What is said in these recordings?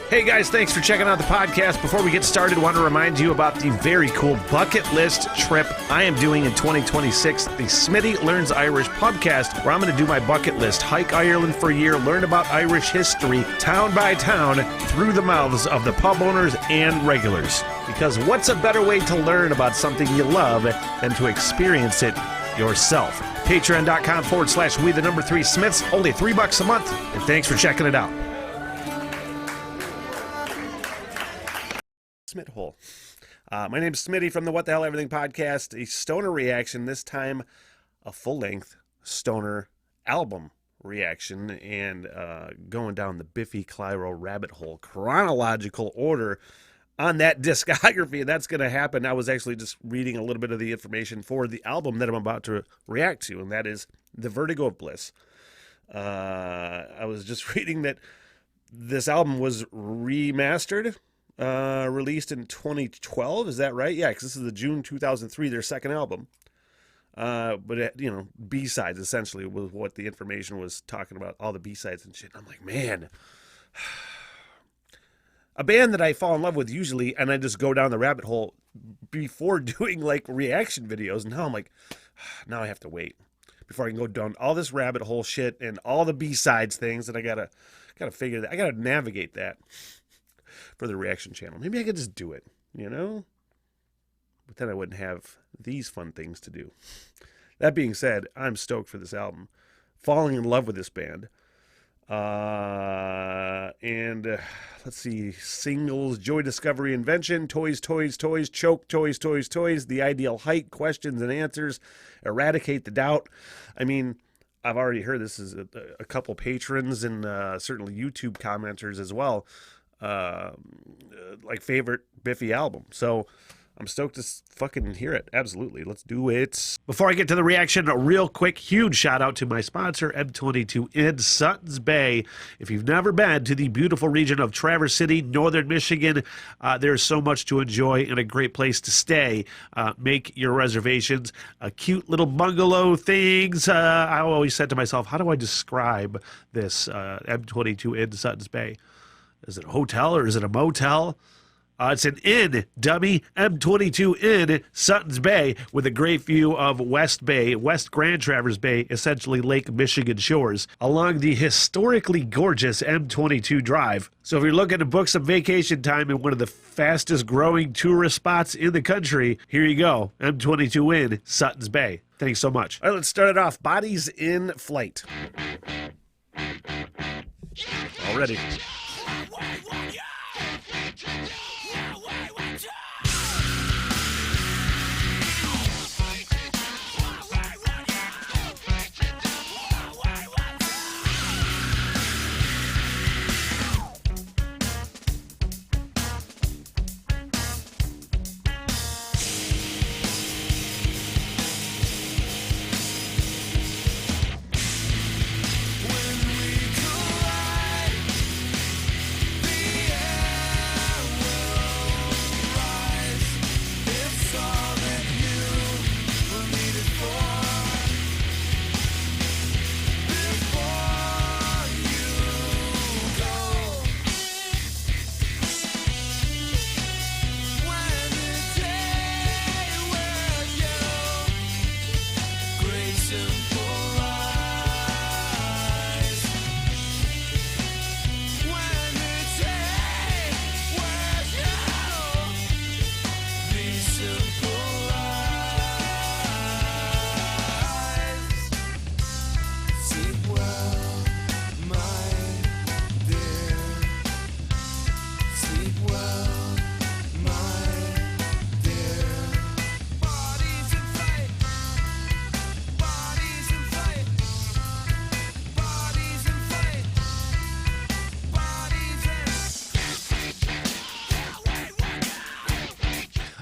Hey guys, thanks for checking out the podcast. Before we get started, I want to remind you about the very cool bucket list trip I am doing in 2026, the Smitty Learns Irish podcast, where I'm going to do my bucket list, hike Ireland for a year, learn about Irish history, town by town, through the mouths of the pub owners and regulars. Because what's a better way to learn about something you love than to experience it yourself? Patreon.com/we3smiths, only $3 a month, and thanks for checking it out. Smith Hole. My name is Smitty from the What the Hell Everything podcast, a stoner reaction, this time a full-length stoner album reaction, and going down the Biffy Clyro rabbit hole, chronological order on that discography. That's going to happen. I was actually just reading a little bit of the information for the album that I'm about to react to, and that is The Vertigo of Bliss. I was just reading that this album was remastered, released in 2012. Is that right? Yeah, because this is the June 2003, their second album. But it, B-sides essentially was what the information was talking about, all the B-sides and shit. I'm like, man, a band that I fall in love with usually, and I just go down the rabbit hole before doing like reaction videos. Now I'm like, now I have to wait before I can go down all this rabbit hole shit and all the B-sides things that I gotta figure that. I gotta navigate that for the reaction channel. Maybe I could just do it, But then I wouldn't have these fun things to do. That being said, I'm stoked for this album. Falling in love with this band. Let's see. Singles: Joy, Discovery, Invention, Toys, Toys, Toys, Choke, Toys, Toys, Toys, The Ideal Height, Questions and Answers, Eradicate the Doubt. I mean, I've already heard this is a couple patrons and certainly YouTube commenters as well. Like favorite Biffy album. So I'm stoked to fucking hear it. Absolutely. Let's do it. Before I get to the reaction, a real quick, huge shout out to my sponsor, M22 in Suttons Bay. If you've never been to the beautiful region of Traverse City, northern Michigan, there's so much to enjoy and a great place to stay. Make your reservations. Cute little bungalow things. I always said to myself, how do I describe this M22 in Suttons Bay? Is it a hotel or is it a motel? It's an inn, dummy. M22 Inn, Suttons Bay, with a great view of West Bay, West Grand Traverse Bay, essentially Lake Michigan shores, along the historically gorgeous M22 Drive. So if you're looking to book some vacation time in one of the fastest growing tourist spots in the country, here you go. M22 Inn, Suttons Bay. Thanks so much. All right, let's start it off. Bodies in Flight. Already.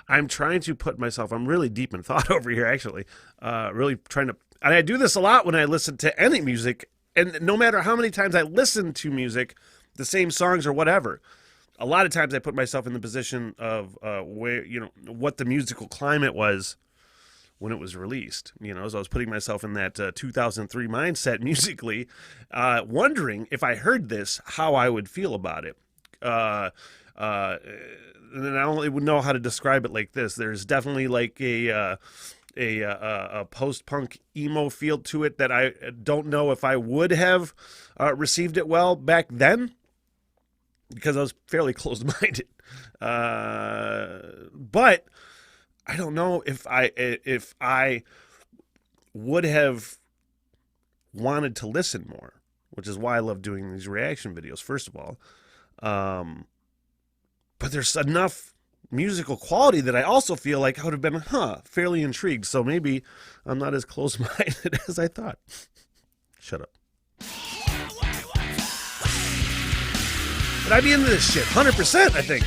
I'm trying to put myself, I'm really deep in thought over here, actually. Really trying to, and I do this a lot when I listen to any music, and no matter how many times I listen to music, the same songs or whatever, a lot of times I put myself in the position of where, what the musical climate was when it was released. So I was putting myself in that 2003 mindset musically, wondering if I heard this, how I would feel about it. and then I only would know how to describe it like this. There's definitely like a post-punk emo feel to it that I don't know if I would have received it well back then, because I was fairly closed-minded. But I don't know if I would have wanted to listen more, which is why I love doing these reaction videos, first of all. But there's enough musical quality that I also feel like I would have been, fairly intrigued. So maybe I'm not as close-minded as I thought. Shut up. But I'd be into this shit, 100%, I think.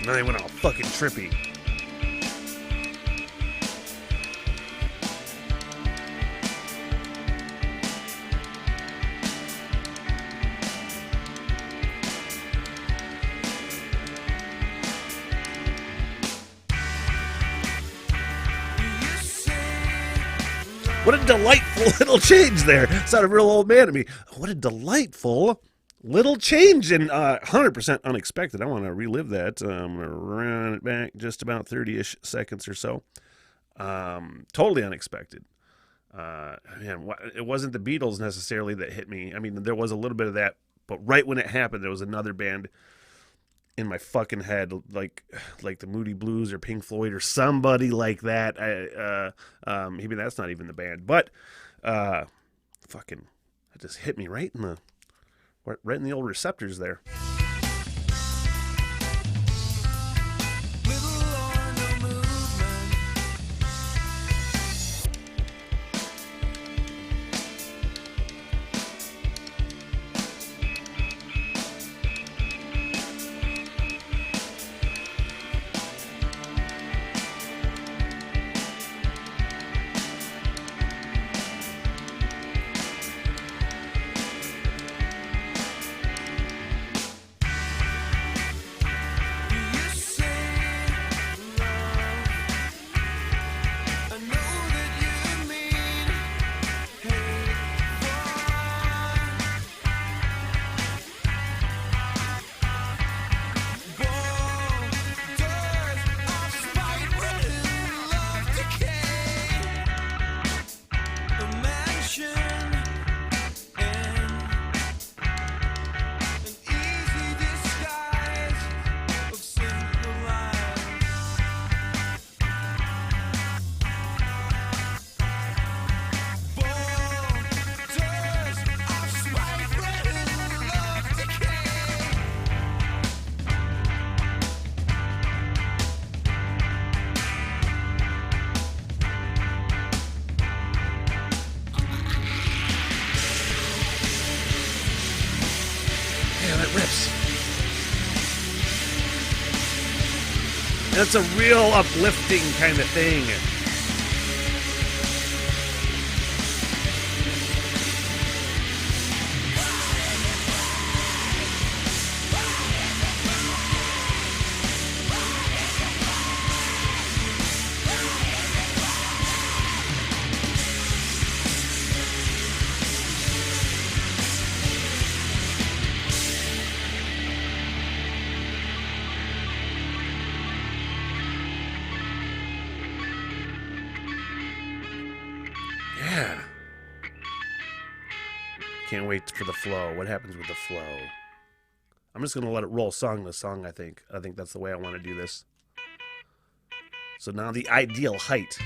And then they went all fucking trippy. What a delightful little change there. Sounded real old man to me. What a delightful little change, and 100% unexpected. I want to relive that. I'm going to run it back just about 30-ish seconds or so. Totally unexpected. Man, it wasn't the Beatles necessarily that hit me. I mean, there was a little bit of that, but right when it happened, there was another band in my fucking head, like the Moody Blues or Pink Floyd or somebody like that. Maybe that's not even the band, but fucking, it just hit me right in the old receptors there. Rips. That's a real uplifting kind of thing. can't wait for the flow. What happens with the flow? I'm just going to let it roll song to song, I think. I think that's the way I want to do this. So now the ideal height.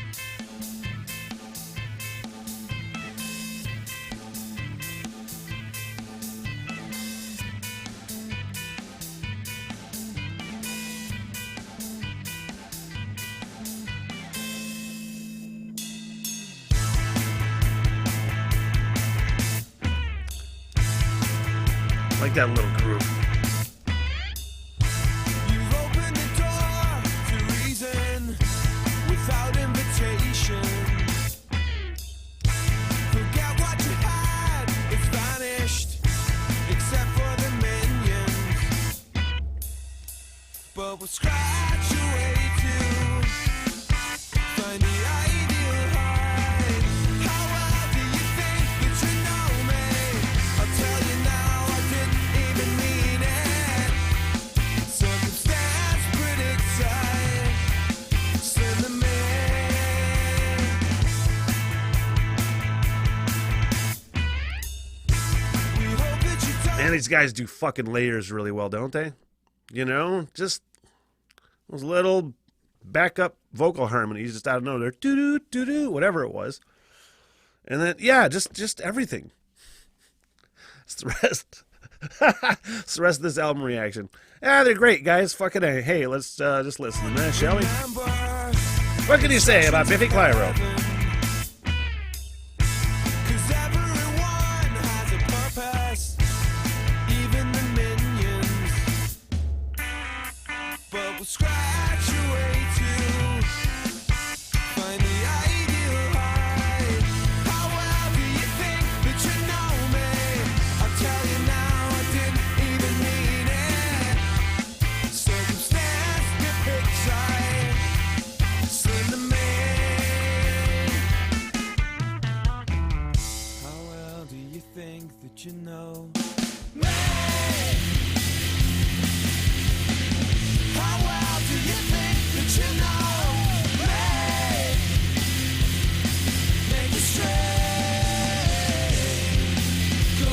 I like that little groove. But we'll scratch your way to find the ideal height. How well do you think that you know me? I'll tell you now, I didn't even mean it. Circumstance predicts I send them in. We hope that you don't. Man, these guys do fucking layers really well, don't they? You know, just those little backup vocal harmonies just out of nowhere, doo doo doo doo, whatever it was, and then yeah, just everything. It's the rest. It's the rest of this album reaction. Yeah, they're great, guys. Fucking A. Hey, let's just listen to that, shall we? What can you say about Biffy Clyro? We'll scratch your way to find the ideal height. How well do you think that you know me? I'll tell you now, I didn't even mean it. Circumstance depicts I send them in. How well do you think that you know me? How well do you think that you know me? Make it straight, go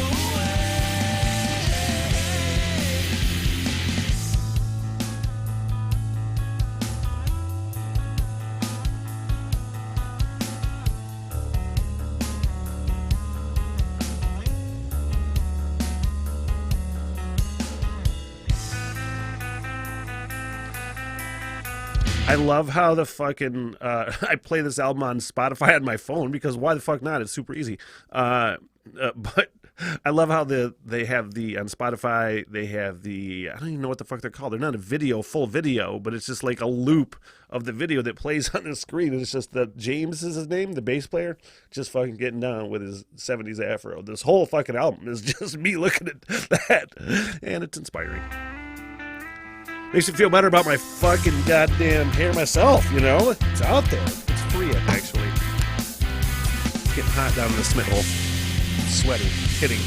I love how the fucking I play this album on Spotify on my phone because why the fuck not? It's super easy. But I love how they have the on Spotify. They have the I don't even know what the fuck they're called. They're not a video, full video, but it's just like a loop of the video that plays on the screen. And it's just that James is his name, the bass player, just fucking getting down with his 70s afro. This whole fucking album is just me looking at that, and it's inspiring. Makes me feel better about my fucking goddamn hair myself, you know? It's out there. It's free, actually. It's getting hot down in the smit hole. Sweaty. Kidding.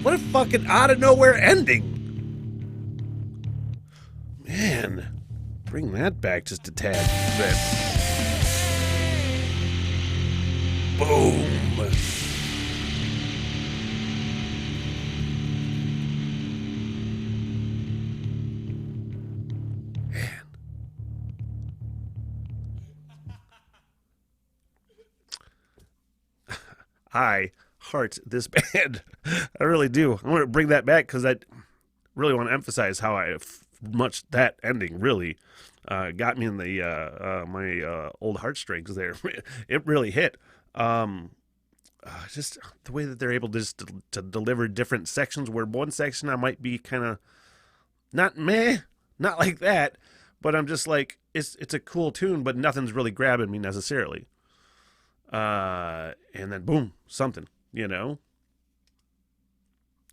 What a fucking out of nowhere ending. Man, bring that back just a tad bit. Boom. Man. I heart this band. I really do. I want to bring that back because I really want to emphasize how I much that ending really got me in the my old heartstrings there. It really hit. Just the way that they're able to deliver different sections, where one section I might be kind of not like that, but I'm just like, it's a cool tune, but nothing's really grabbing me necessarily. And then boom, something, you know.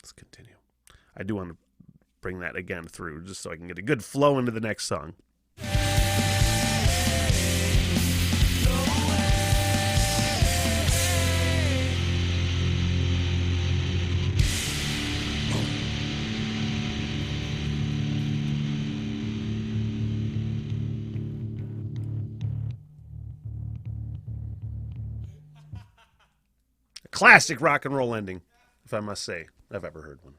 Let's continue. I do want to bring that again through just so I can get a good flow into the next song. A classic rock and roll ending, if I must say, I've ever heard one.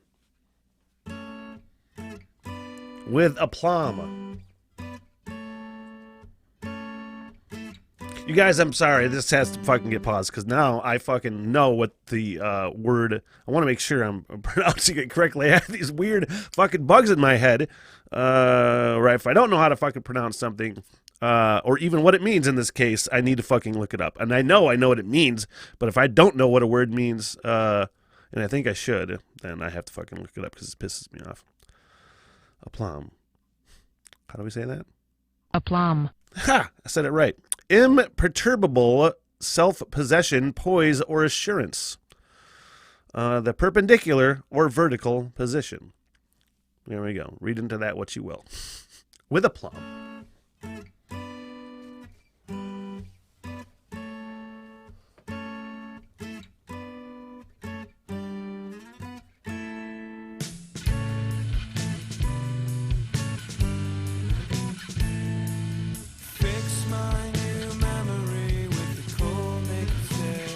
With aplomb. You guys, I'm sorry. This has to fucking get paused because now I fucking know what the word... I want to make sure I'm pronouncing it correctly. I have these weird fucking bugs in my head. Right? If I don't know how to fucking pronounce something, or even what it means in this case, I need to fucking look it up. And I know what it means, but if I don't know what a word means, and I think I should, then I have to fucking look it up because it pisses me off. Aplomb. How do we say that? Aplomb. Ha! I said it right. Imperturbable self-possession, poise, or assurance. The perpendicular or vertical position. There we go. Read into that what you will. With aplomb. Fix my new memory with the cold naked stare.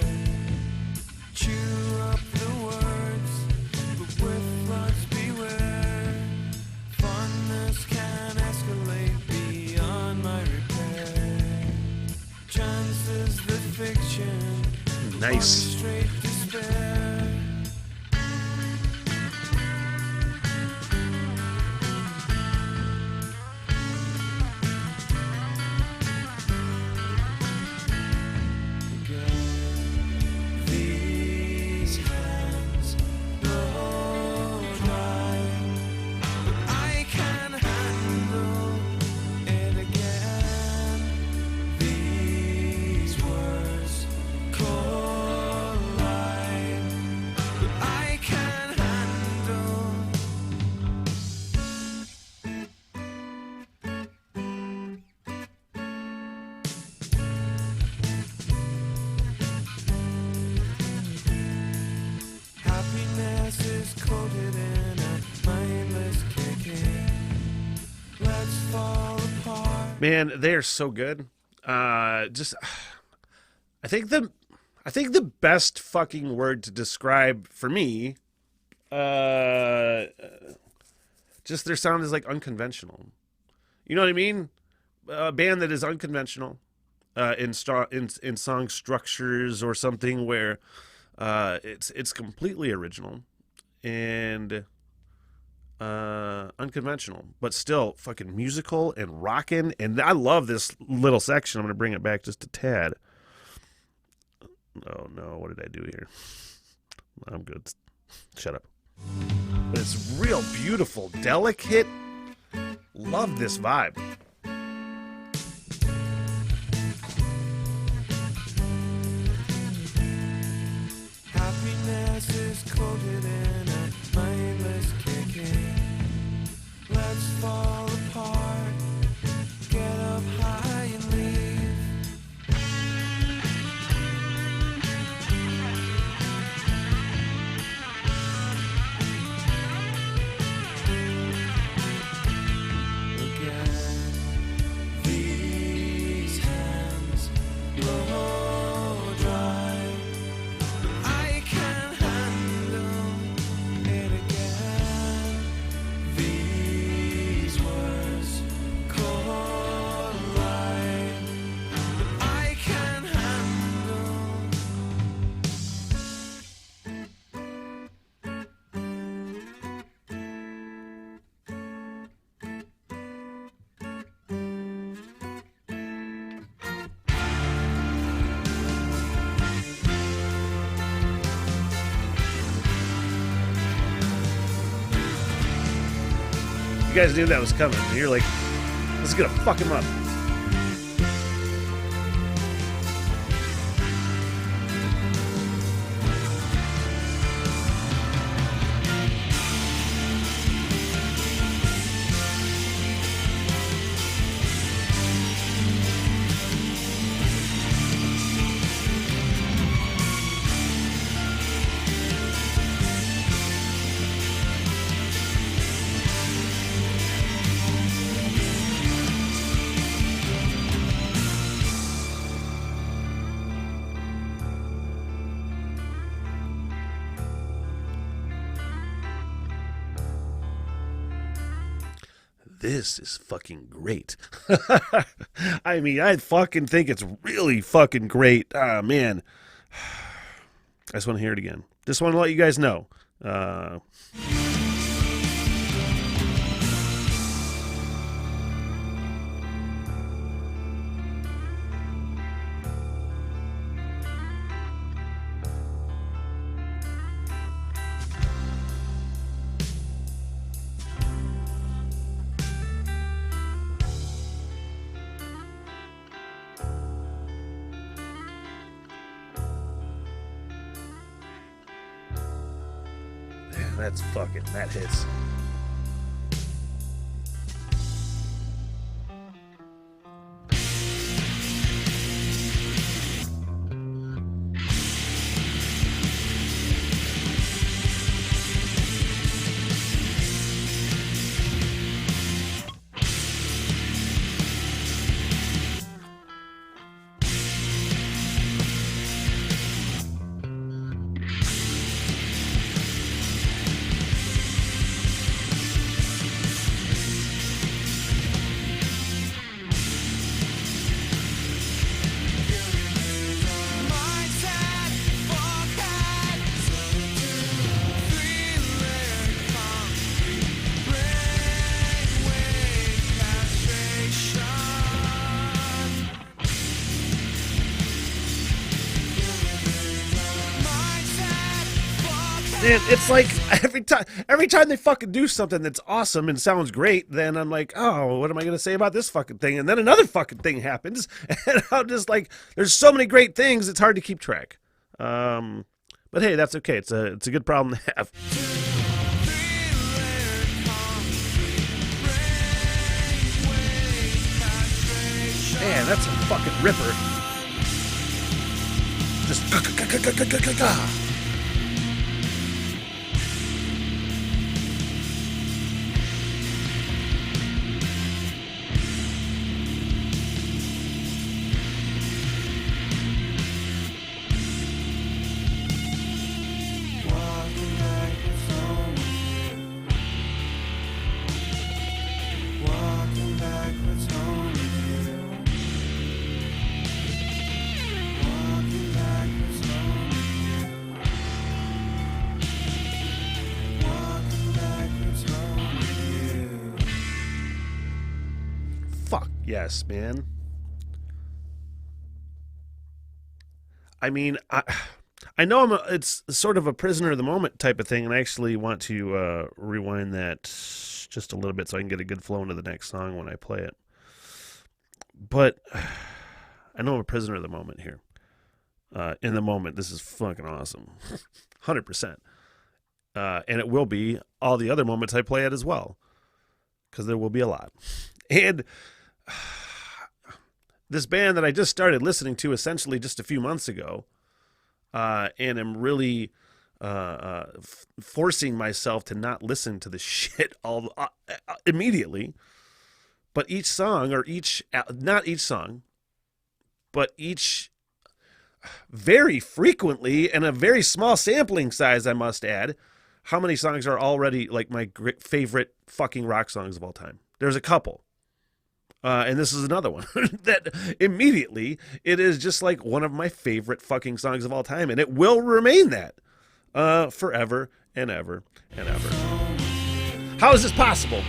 Chew up the words, but with floods beware. Fondness can escalate beyond my repair. Chances that fiction Nice. straight despair. These hands blow dry, but I can handle it again. These words collide, but I can handle. Happiness is coated in a mindless kicking. Let's fall apart. Man, they are so good. I think the best fucking word to describe for me, just their sound is like unconventional. You know what I mean? A band that is unconventional in song structures or something where it's completely original and unconventional, but still fucking musical and rockin'. And I love this little section. I'm gonna bring it back just a tad. Oh no, what did I do here? I'm good. Shut up. But it's real beautiful, delicate. Love this vibe. Happiness is coated in a mindless kicking. Let's fall apart. Get up high and leave. Again. You guys knew that was coming. And you're like, this is gonna fuck him up. This is fucking great. I mean, I fucking think it's really fucking great. Ah, man. I just want to hear it again. Just want to let you guys know. That hits. And it's like every time they fucking do something that's awesome and sounds great, then I'm like, oh, what am I going to say about this fucking thing? And then another fucking thing happens, and I'm just like, there's so many great things, it's hard to keep track. But hey, that's okay. It's a good problem to have. Man, that's a fucking ripper. Just fuck yes, man. I mean, I know it's sort of a prisoner of the moment type of thing, and I actually want to rewind that just a little bit so I can get a good flow into the next song when I play it. But I know I'm a prisoner of the moment here. In the moment, this is fucking awesome. 100%. And it will be all the other moments I play it as well, because there will be a lot. And this band that I just started listening to essentially just a few months ago, and I'm really forcing myself to not listen to the shit immediately, but each song, or not each song, but each very frequently, and a very small sampling size, I must add, how many songs are already like my favorite fucking rock songs of all time. There's a couple. And this is another one that immediately it is just like one of my favorite fucking songs of all time. And it will remain that forever and ever and ever. How is this possible?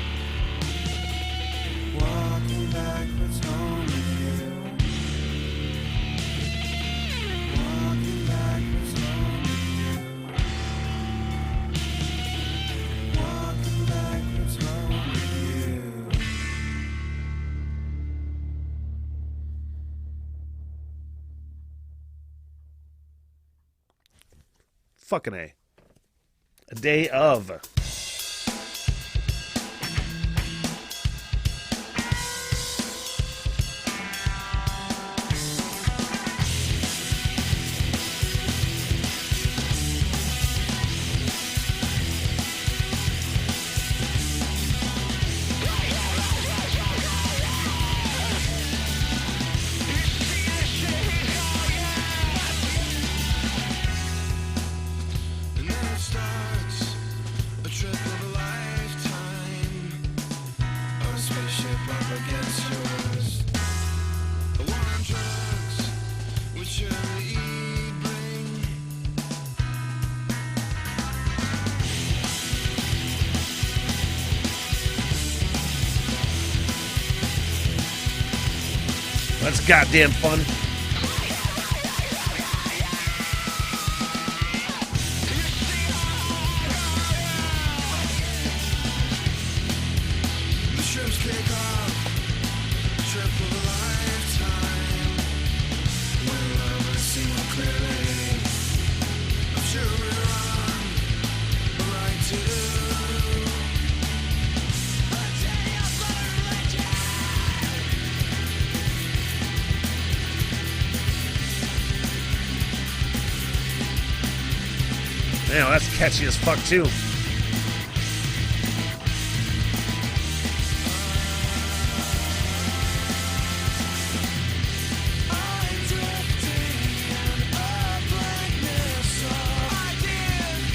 Fucking A. A day of. And then it starts a trip of a lifetime. A spaceship up against yours. A war on drugs, which surely bring. That's goddamn fun. The shrimps kick off a trip of a lifetime. When lovers see more clearly, I'm sure we're on the right to. Damn, that's catchy as fuck too. I'm drifting in a blackness of ideas.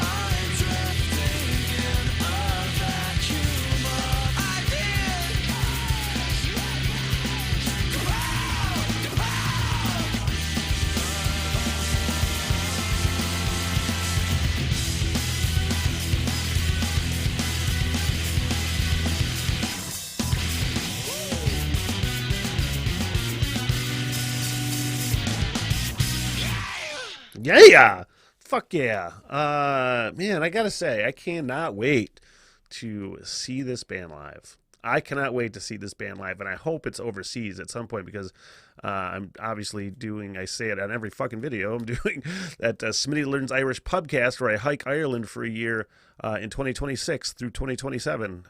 I'm drifting in a vacuum of ideas. Yeah. Fuck yeah. Man, I gotta say, I cannot wait to see this band live. I cannot wait to see this band live, and I hope it's overseas at some point because I'm obviously doing, I say it on every fucking video, I'm doing that Smitty Learns Irish pubcast where I hike Ireland for a year in 2026 through 2027.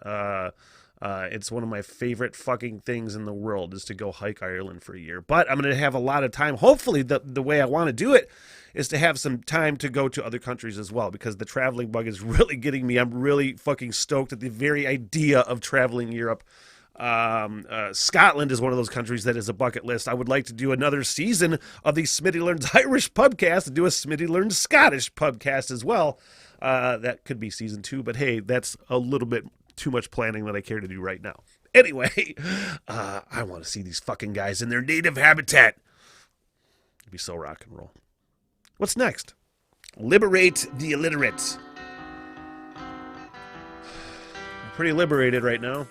It's one of my favorite fucking things in the world is to go hike Ireland for a year. But I'm going to have a lot of time. Hopefully, the way I want to do it is to have some time to go to other countries as well because the traveling bug is really getting me. I'm really fucking stoked at the very idea of traveling Europe. Scotland is one of those countries that is a bucket list. I would like to do another season of the Smitty Learns Irish pubcast and do a Smitty Learns Scottish pubcast as well. That could be season 2, but hey, that's a little bit too much planning that I care to do right now. Anyway, I want to see these fucking guys in their native habitat. It'd be so rock and roll. What's next? Liberate the illiterate. I'm pretty liberated right now.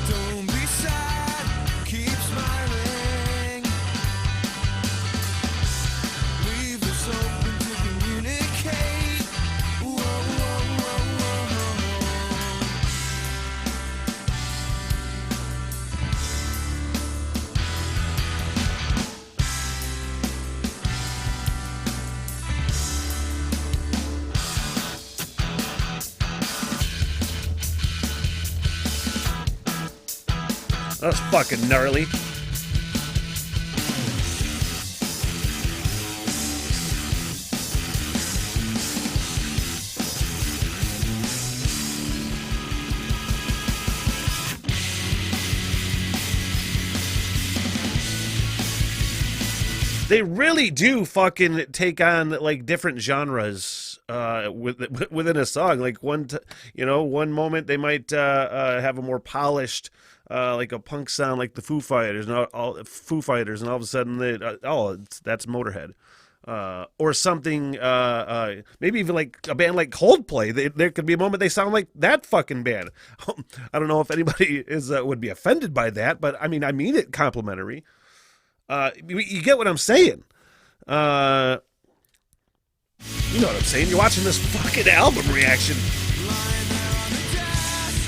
Don't be sad, keep smiling. Leave us open to communicate. Whoa, whoa, whoa, whoa. That's fucking gnarly. They really do fucking take on like different genres within a song. Like one moment they might have a more polished like a punk sound like the Foo Fighters, and all of a sudden that's Motorhead. Or something, maybe even like a band like Coldplay. There could be a moment they sound like that fucking band. I don't know if anybody would be offended by that, but I mean it complimentary. You get what I'm saying. You know what I'm saying? You're watching this fucking album reaction. Lying there on the desk,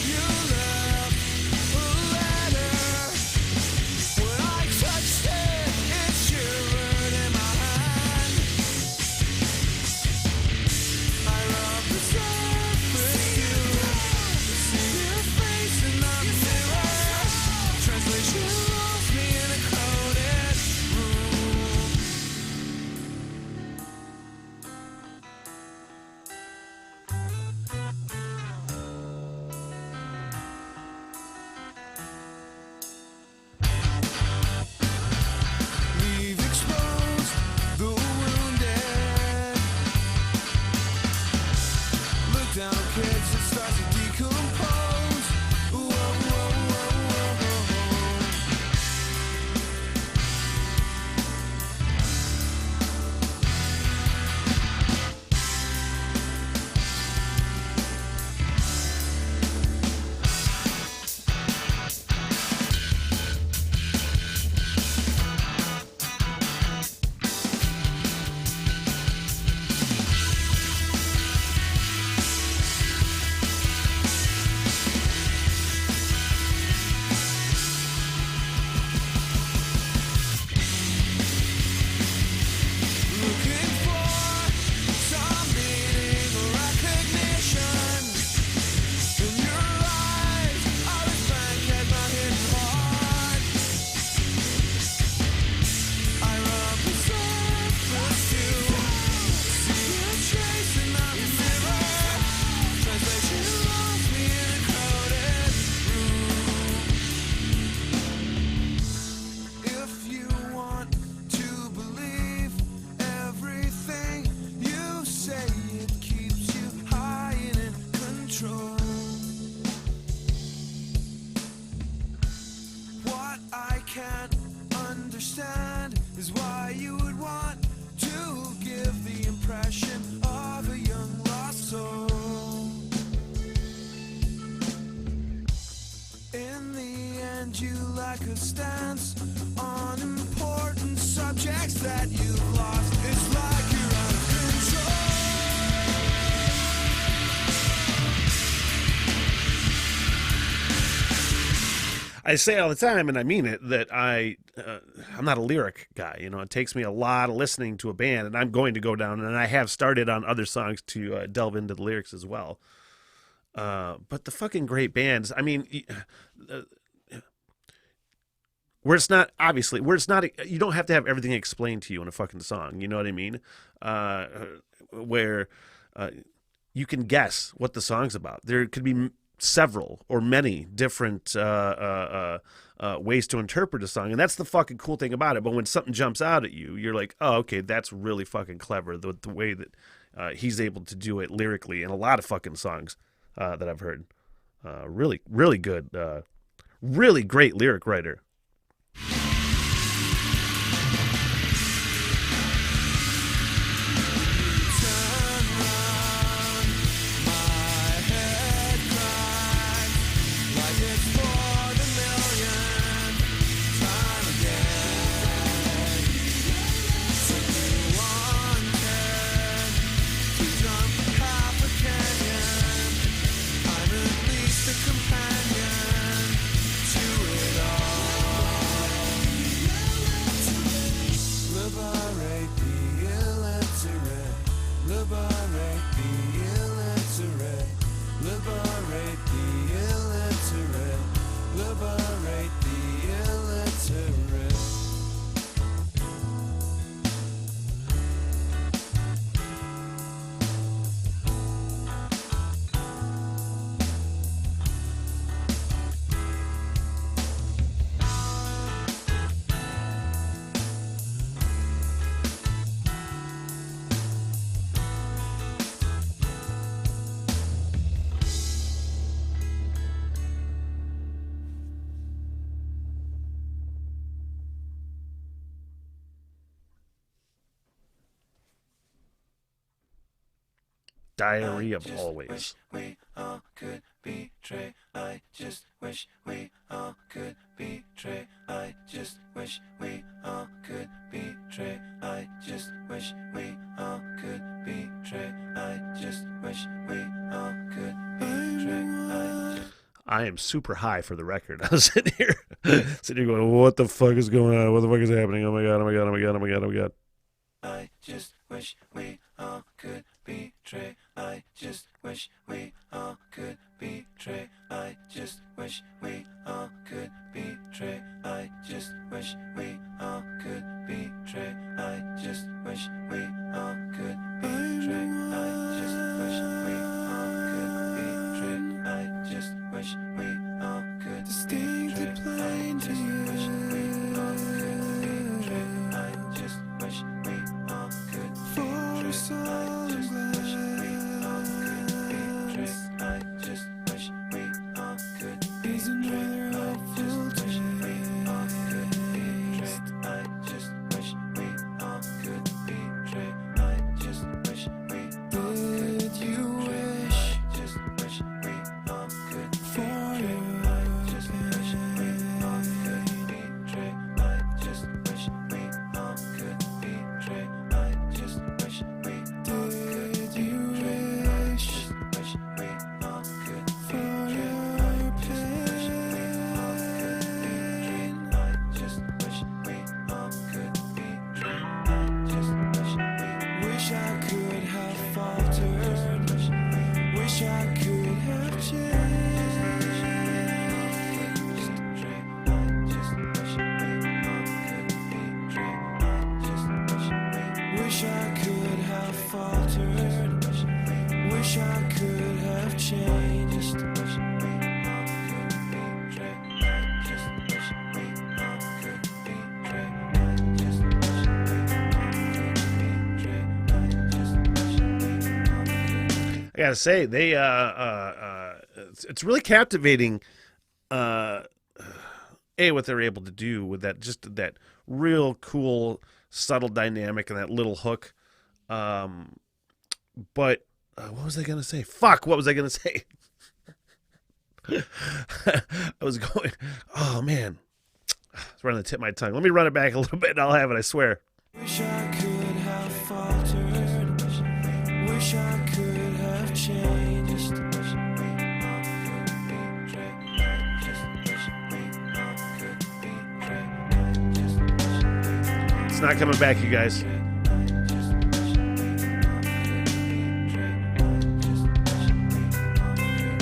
you left a letter. When I touched it, it shivered in my hand. I rubbed the surface to see your face in the mirror. Translation lost me in a crowded room. We've exposed the wounded. Look down, kids, it starts to decompose. Whoa, whoa, whoa, whoa, looking for some meaning or recognition. In your eyes, I was blank at my hidden heart. I rubbed the surface to see a trace in the mirror. Translation lost me in a crowded room. If you want to believe everything you say, it keeps you high and in control. What I can't understand is why you would want to give the impression of a young lost soul. In the end, you lack a stance on important subjects that you lost. It's like you're out of control. I say all the time, and I mean it, that I'm not a lyric guy. You know, it takes me a lot of listening to a band, and I'm going to go down, and I have started on other songs to delve into the lyrics as well. But the fucking great bands, I mean, where it's not, you don't have to have everything explained to you in a fucking song. You know what I mean? Where you can guess what the song's about. There could be several or many different ways to interpret a song, and that's the fucking cool thing about it. But when something jumps out at you, you're like, oh, okay, that's really fucking clever, the way that he's able to do it lyrically in a lot of fucking songs that I've heard. Really, really good, really great lyric writer. Turn round, my head cracks like it's for the millionth time again. So you wanted to jump half a canyon. I'm at least a companion to it all. Diarrhea of always. We all could betray. I just wish we all could betray. I just wish we all could betray. I just wish we all could betray. I just wish we all could betray. I am super high for the record. I was sitting here going, what the fuck is going on? What the fuck is happening? Oh my god, oh my god, oh my god, oh my god, oh my god. I just wish we all could betray. I just wish we all could betray. I just wish we all could betray. I just wish we all could betray. I just wish we all could betray. I just wish we all could betray. I just wish we all could distinctly plain to you. I just wish we all could for a soul I just wish we all could is another hopeful I just wish we all could betray. I just wish we all could you wish just wish we all could for you. I just wish we all could betray. I just wish we all could betray. I just wish we all could you wish wish we all could for your pain. I just wish we all could betray. I just wish I could have faltered. Wish I could have changed. I just wish we all could betray. I just wish I could have faltered. Wish I could have changed. Wish we all could betray. I just wish we all could betray. I just wish we all could betray. I just wish we all could. I gotta say, they it's really captivating. What they're able to do with that, just that real cool, subtle dynamic and that little hook. But what was I gonna say? Fuck! What was I gonna say? I was going. Oh man, it's right on the tip of my tongue. Let me run it back a little bit, and I'll have it. I swear. Wish I could have faltered. Wish I could have changed. Wish we all could betray. I just wish we all could betray. I just wish It's not coming back, you guys. I just wish we all could betray. I just wish we all could.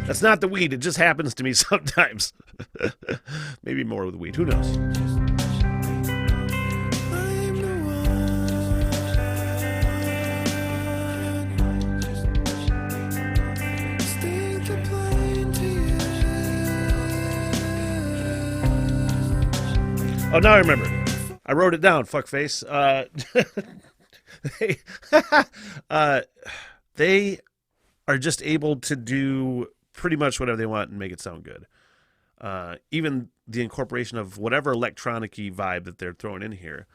That's not the weed. It just happens to me sometimes. Maybe more with weed. Who knows? I'm the one. State the plain to you. Oh, now I remember. I wrote it down, fuckface. They are just able to do pretty much whatever they want and make it sound good. Even the incorporation of whatever electronic-y vibe that they're throwing in here.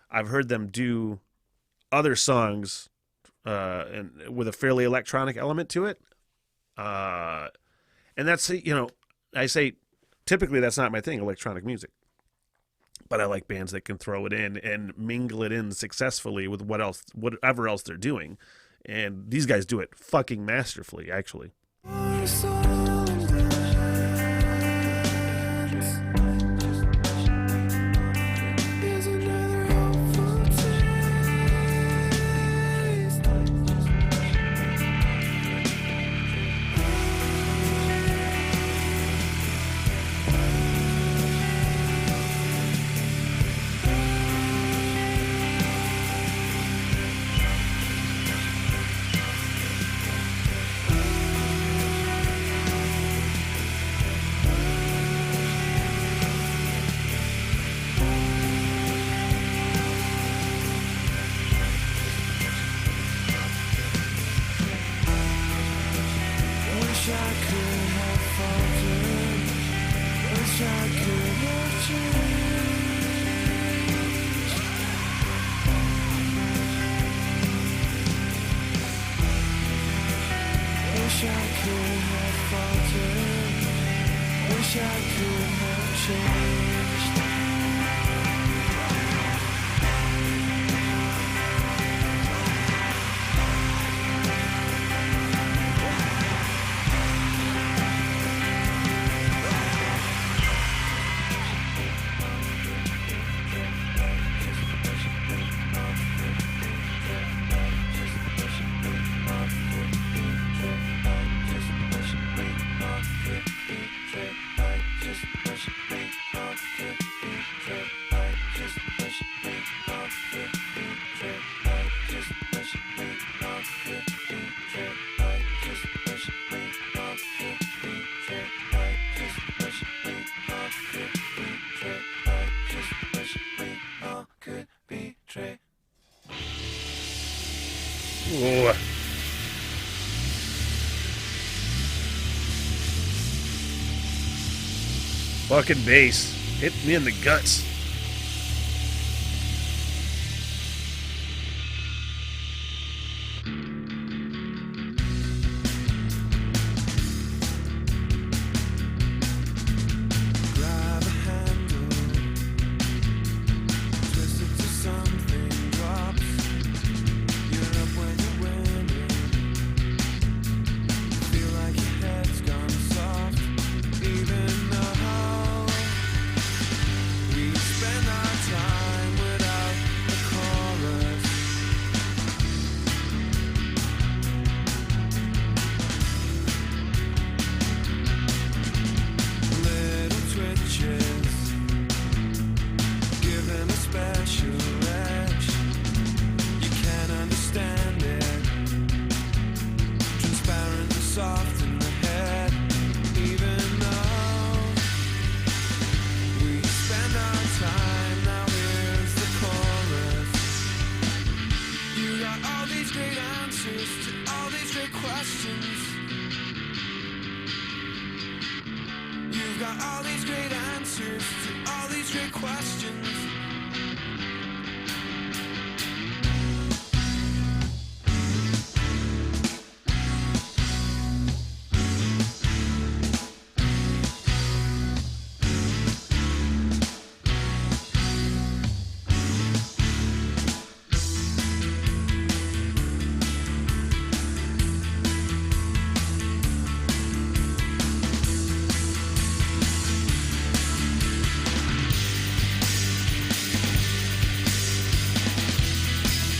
I've heard them do other songs and with a fairly electronic element to it. And that's, I say typically that's not my thing, electronic music. But I like bands that can throw it in and mingle it in successfully with whatever else they're doing. And these guys do it fucking masterfully, actually. wish I could have changed. Ooh. Fucking bass. Hit me in the guts. Grab a handle, twist it till something drops. You're up when you're winning. Feel like your head's gone soft. Even though we spend our time without a chorus. Little twitches give him a special edge. You can't understand it. Transparent and soft in the head. Even though we spend our time, now here's the chorus. You got all these great answers to all these great questions. You've got all these great answers to all these great questions.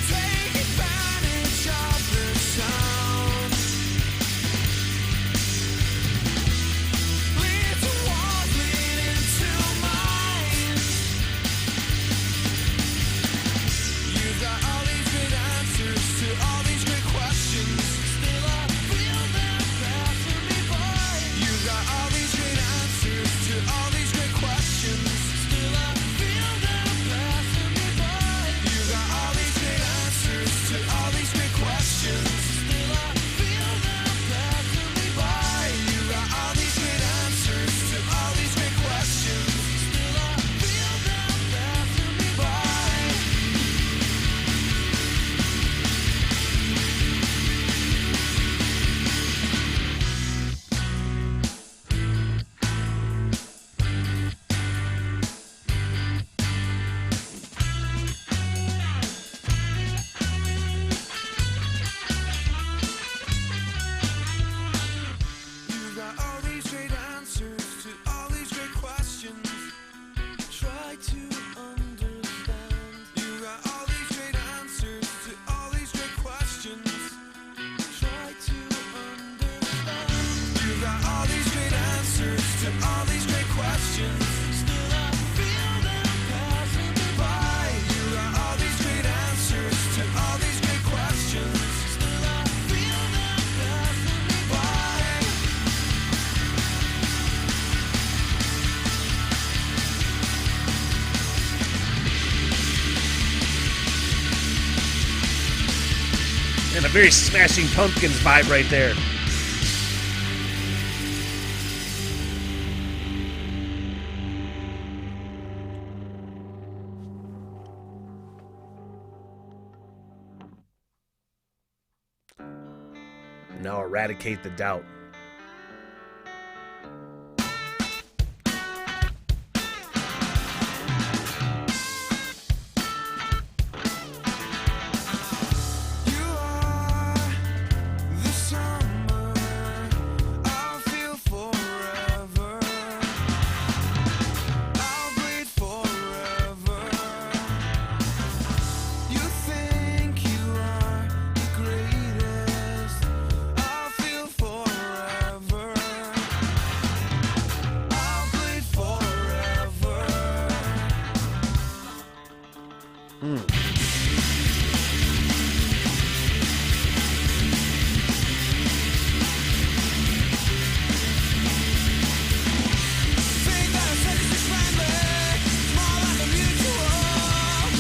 Take advantage of the sound. Lead to walls, lead into minds. You've got all these great answers to all these great questions. Still I feel them passing me by. You've got all these great answers to all these great questions. Still I feel them passing me by. You've got all these great answers to all these great questions. Still I feel them passing me by. You've got all these great answers to all these great questions. Still I feel them passing me by. You've got all these great answers to all these great questions. Try to understand. You've got all these great answers to all these great questions. Try to understand. You've got all these great answers to all these great questions. Still I feel them passing me by. You've got all these great answers to all these great questions. Still I feel them passing me by. And a very Smashing Pumpkins vibe right there. Now eradicate the doubt.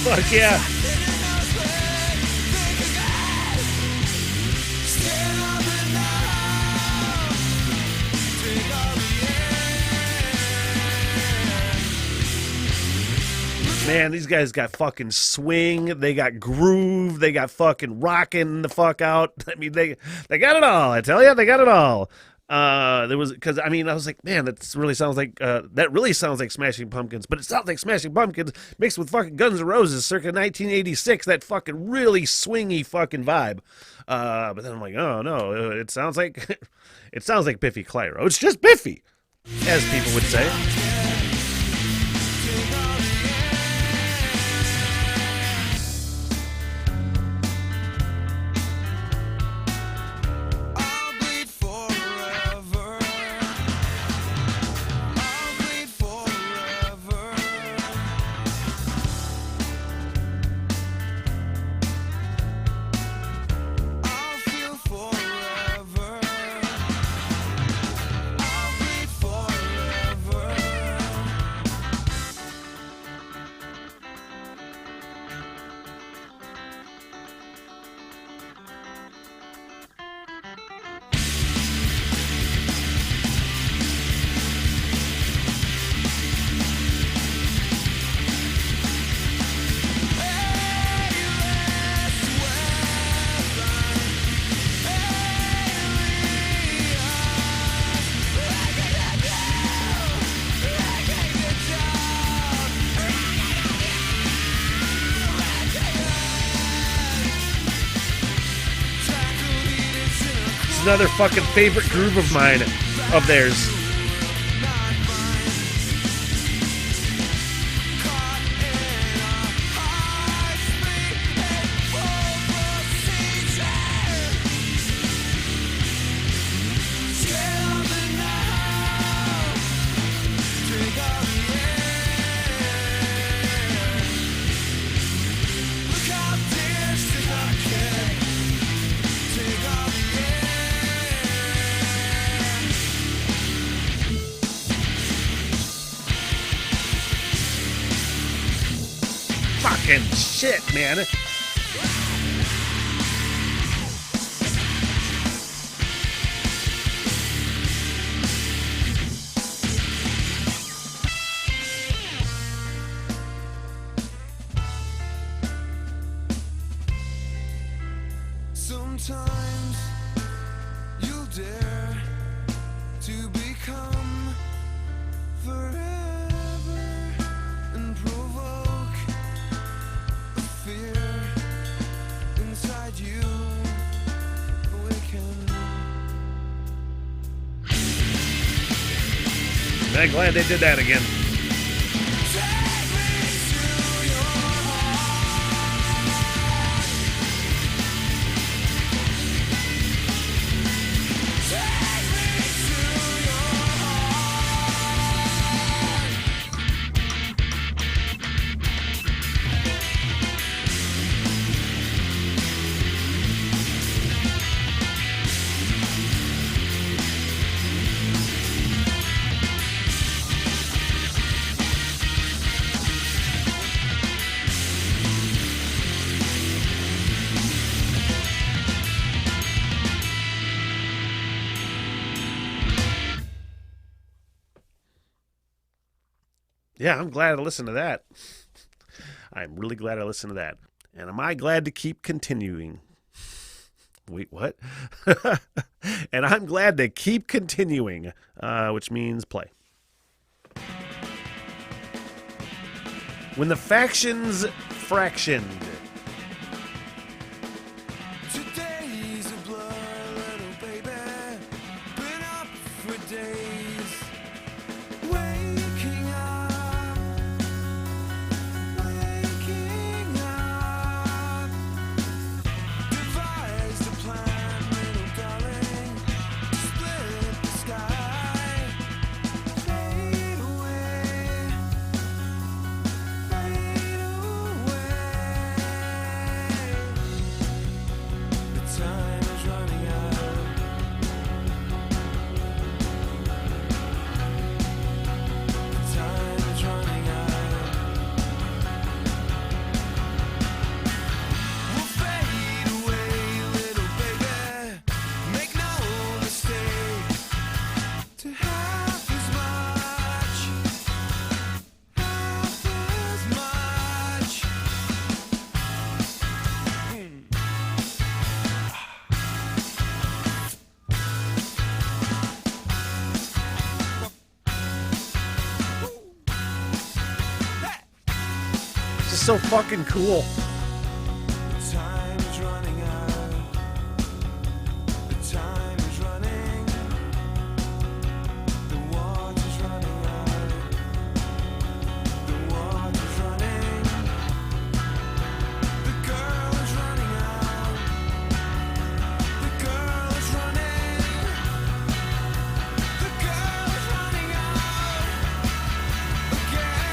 Fuck yeah. Man, these guys got fucking swing, they got groove, they got fucking rocking the fuck out. I mean, they got it all. I tell you, they got it all. There was, because I mean, I was like, man, that really sounds like Smashing Pumpkins, but it sounds like Smashing Pumpkins mixed with fucking Guns N' Roses circa 1986. That fucking really swingy fucking vibe. But then I'm like, oh no, it sounds like Biffy Clyro. It's just Biffy, as people would say. Another fucking favorite groove of mine, of theirs. Fucking shit, man. Sometimes you'll dare to become forever and provoke a fear inside you awaken. I'm glad they did that again. Take me to your Take me to your Yeah, I'm glad I listened to that. I'm really glad I listened to that. And am I glad to keep continuing? Wait, what? And I'm glad to keep continuing, which means play. When the factions fractioned. Today's a blur, little baby. Been up for days. Waking up. Waking up. Devised a plan, little darling. To split the sky. Fade away. Fade away. The time is running out. is so fucking cool. The time is running out. The time is running. The water's running out. The water's running. The girl is running out. The girl is running. The girl is running out again.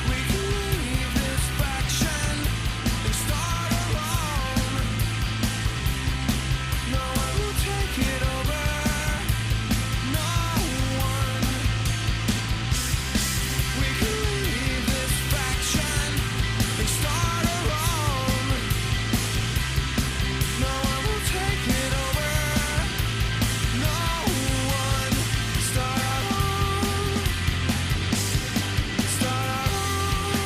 We can leave this faction and start our own. No one will take it over. No one. We can leave this faction and start our own. No one will take it over. No one. Start our own. Start our own.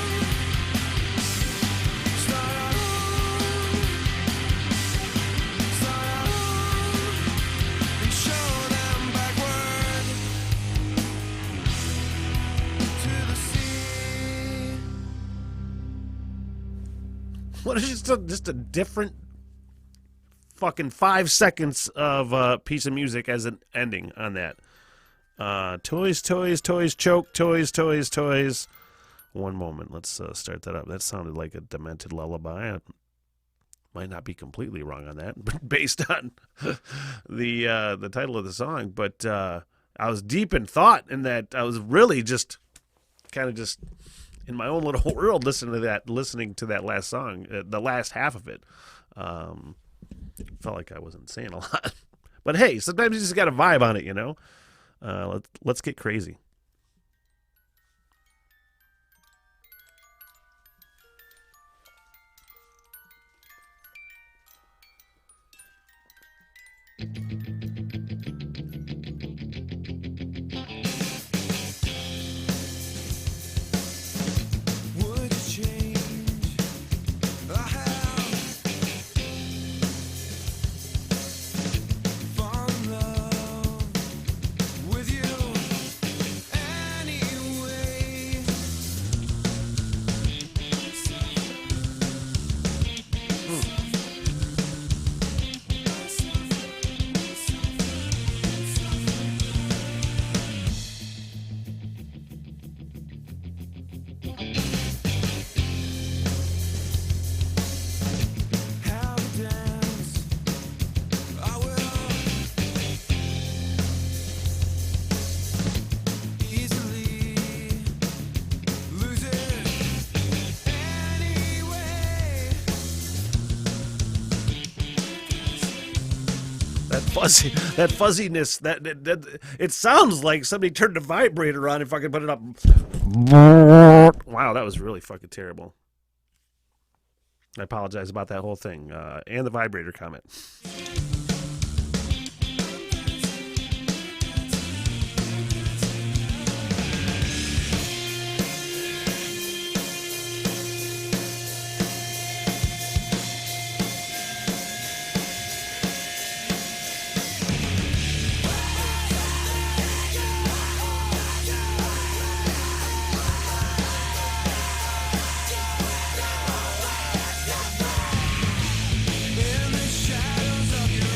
Start our own. Start our own. And show them backward to the sea. What is just a different fucking 5 seconds of piece of music as an ending on that. Toys, toys, toys, choke, toys, toys, toys. One moment. Let's start that up. That sounded like a demented lullaby. I might not be completely wrong on that, but based on the title of the song. But I was deep in thought in that I was really just kind of just in my own little world listening to that last song, the last half of it. Felt like I wasn't saying a lot. But hey, sometimes you just got a vibe on it, you know? Let's get crazy. Would you change? I have fallen in love with you anyway. Have a dance. I will easily lose it anyway. That fuzziness, that it sounds like somebody turned the vibrator on and fucking put it up. Wow, that was really fucking terrible. I apologize about that whole thing and the vibrator comment. In the shadows of your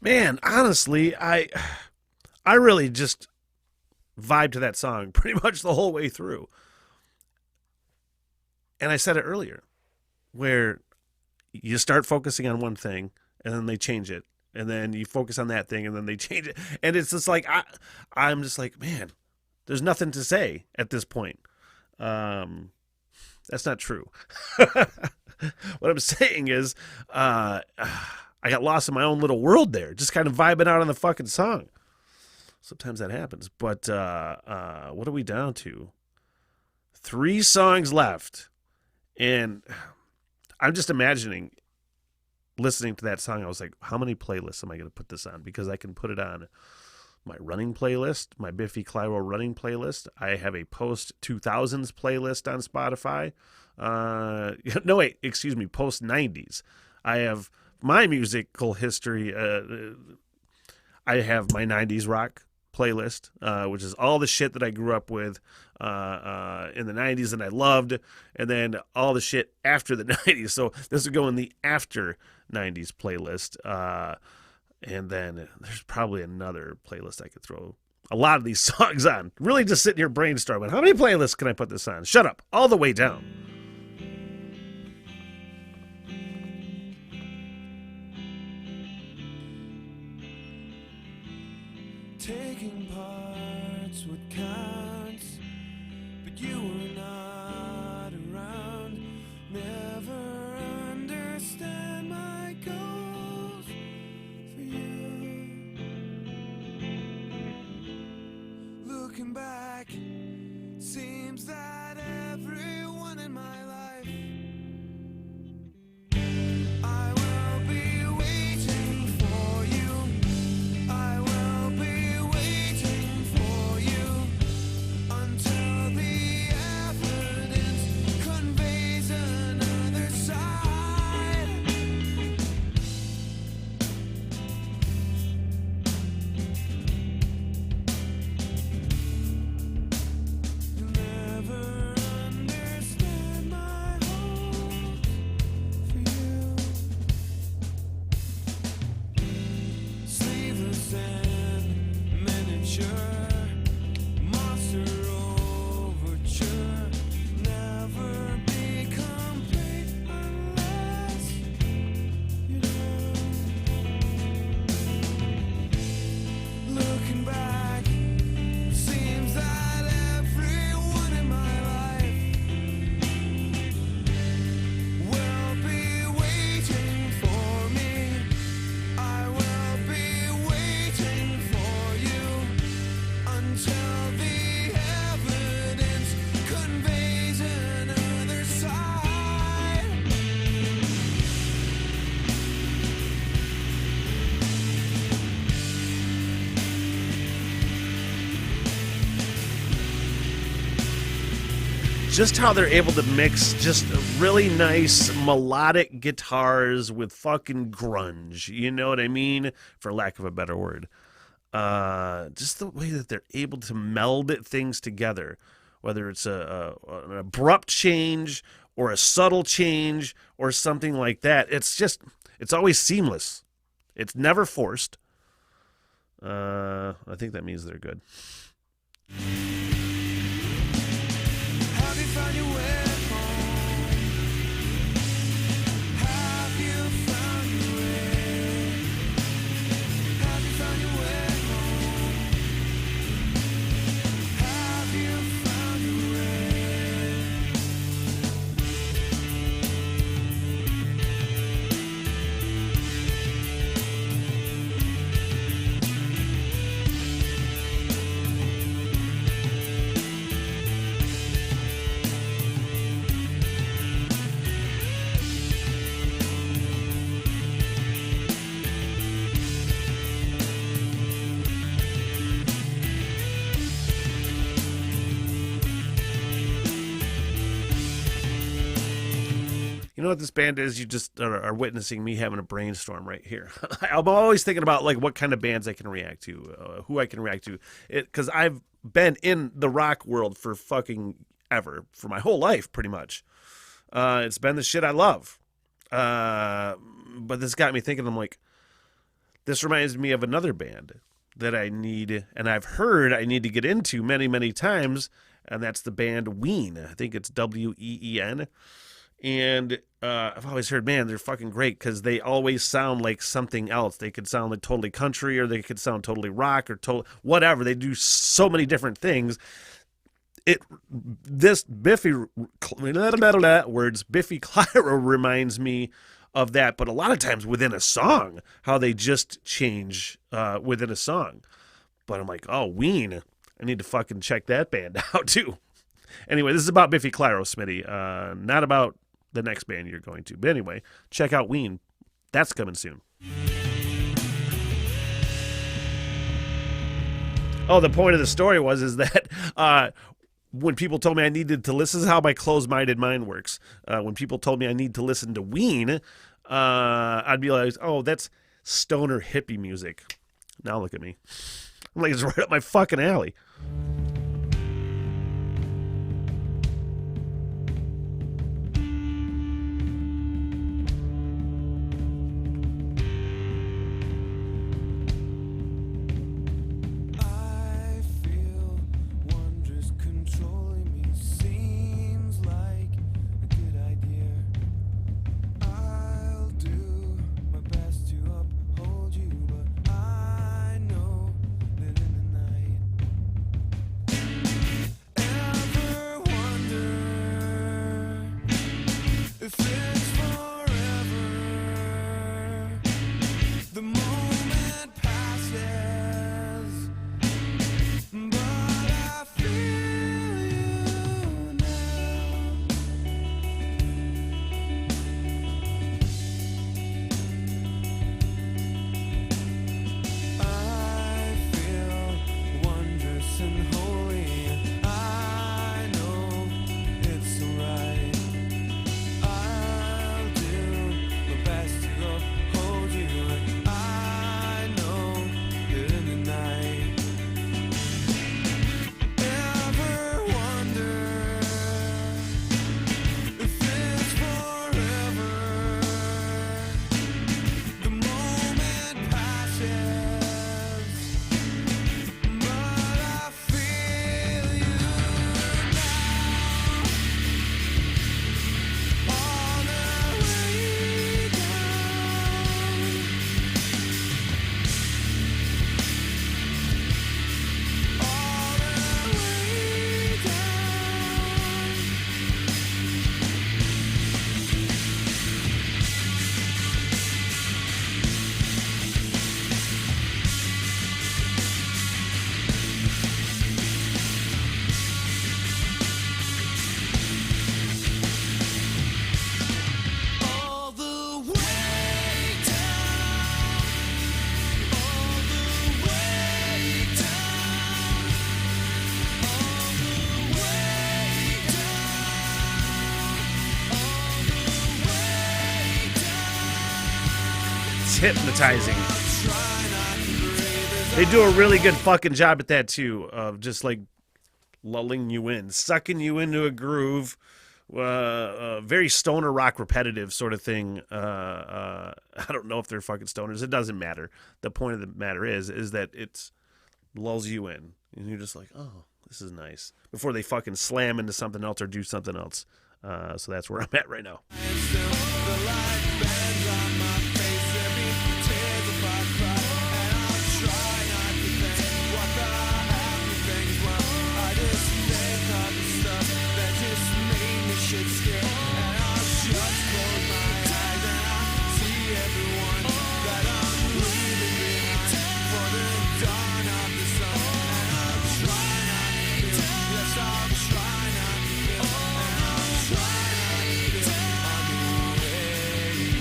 Man, honestly, I really just vibe to that song pretty much the whole way through. And I said it earlier, where you start focusing on one thing and then they change it. And then you focus on that thing and then they change it. And it's just like, I'm just like, man, there's nothing to say at this point. That's not true. What I'm saying is, I got lost in my own little world there, just kind of vibing out on the fucking song. Sometimes that happens. But what are we down to? 3 songs left. And I'm just imagining listening to that song. I was like, how many playlists am I going to put this on? Because I can put it on my running playlist, my Biffy Clyro running playlist. I have a post-2000s playlist on Spotify. No, wait, excuse me, post-90s. I have my musical history. I have my 90s rock playlist, which is all the shit that I grew up with in the 90s and I loved, and then all the shit after the 90s. So this would go in the after 90s playlist. And then there's probably another playlist I could throw a lot of these songs on. Really just sitting here brainstorming. How many playlists can I put this on? Shut up. All the way down. Taking parts what counts, but you were not around. Never understand my goals for you. Looking back, seems that everyone in my life, I will be waiting for you. I will be waiting for you until the evidence conveys another side. You'll never understand my hope for you. Sleeveless and miniature, monster overture, never be complete unless you know. Looking back, seems that everyone in my life will be waiting for me. I will be waiting for you until the evidence conveys another side. Just how they're able to mix just really nice melodic guitars with fucking grunge. You know what I mean? For lack of a better word. Just the way that they're able to meld things together, whether it's an abrupt change or a subtle change or something like that. It's always seamless. It's never forced. I think that means they're good. Have you found your way home? Have you found your way? Have you found your way home? Have you found your way? You know what this band is? You just are witnessing me having a brainstorm right here. I'm always thinking about like what kind of bands I can react to, who I can react to. Because I've been in the rock world for fucking ever, for my whole life, pretty much. It's been the shit I love. But this got me thinking. I'm like, This reminds me of another band that I need, and I've heard I need to get into many, many times, and that's the band Ween. I think it's Ween. And I've always heard, man, they're fucking great because they always sound like something else. They could sound like totally country, or they could sound totally rock, or whatever. They do so many different things. This Biffy Biffy Clyro reminds me of that, but a lot of times within a song, how they just change within a song. But I'm like, oh, Ween, I need to fucking check that band out too. Anyway, this is about Biffy Clyro, Smitty, not about the next band you're going to. But anyway, check out Ween. That's coming soon. Oh, the point of the story is that when people told me I needed to listen, this is how my closed-minded mind works. When people told me I need to listen to Ween, I'd be like, oh, that's stoner hippie music. Now look at me. I'm like, it's right up my fucking alley. I feel wondrous controlling me. Seems like a good idea. I'll do my best to uphold you, but I know that in the night. Ever wonder if it's forever? The moment passes, but I feel you now. I feel wondrous and holy. I know it's alright. I'll do my best to hold you, and I know that in the night. Ever wonder if it's forever? The moment passes, but I feel you now. On the way down, all the way down. All the way down, all the way down, all the way down, all the way down. It's hypnotizing. They do a really good fucking job at that too, of just like lulling you in, sucking you into a groove. Very stoner rock repetitive sort of thing. I don't know if they're fucking stoners. It doesn't matter. The point of the matter is that it lulls you in, and you're just like, oh, this is nice. Before they fucking slam into something else or do something else. So that's where I'm at right now. The light bends on my face, there be tears if I cry, and I'll try not to think what the happy things were. I just think of the stuff that just made me shit scared, and I'll just close my eyes and I'll see everyone that I'm leaving behind for the dawn of the sun. And I'll try not to feel, yes, I'll try not to feel, and I'll try not to feel on the way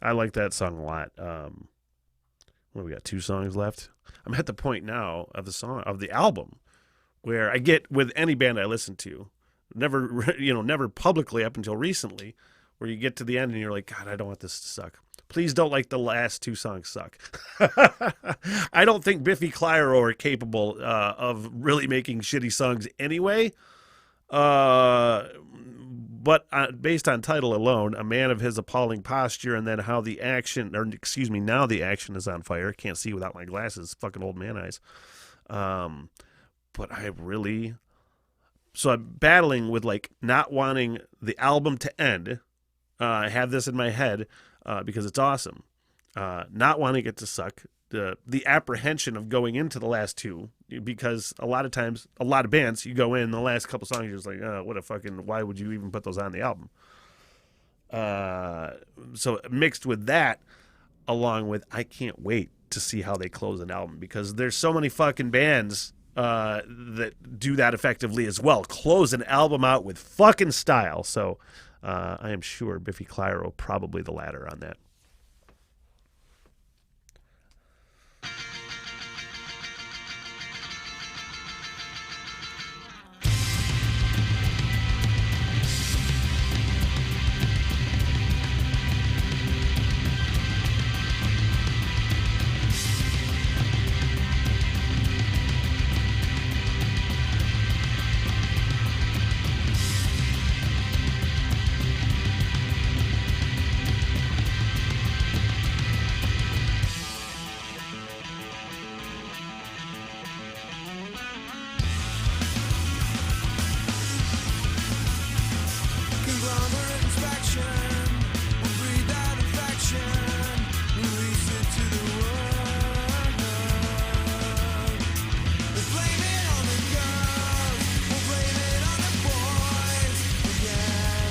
I like that song a lot. What, we got 2 songs left? I'm at the point now of the album where I get with any band I listen to, never publicly up until recently, where you get to the end and you're like, God, I don't want this to suck. Please don't like the last 2 songs suck. I don't think Biffy Clyro are capable of really making shitty songs anyway. But based on title alone, a man of his appalling posture, and then now the action is on fire. Can't see without my glasses, fucking old man eyes. But so I'm battling with like not wanting the album to end. I have this in my head because it's awesome. Not wanting it to suck. The apprehension of going into the last 2, because a lot of times, a lot of bands, you go in the last couple songs, you're just like, why would you even put those on the album? So mixed with that, along with, I can't wait to see how they close an album, because there's so many fucking bands that do that effectively as well. Close an album out with fucking style. So I am sure Biffy Clyro probably the latter on that. Conglomerate inspection, we breathe out infection, release it to the world. We'll blame it on the girls, we'll blame it on the boys. Again.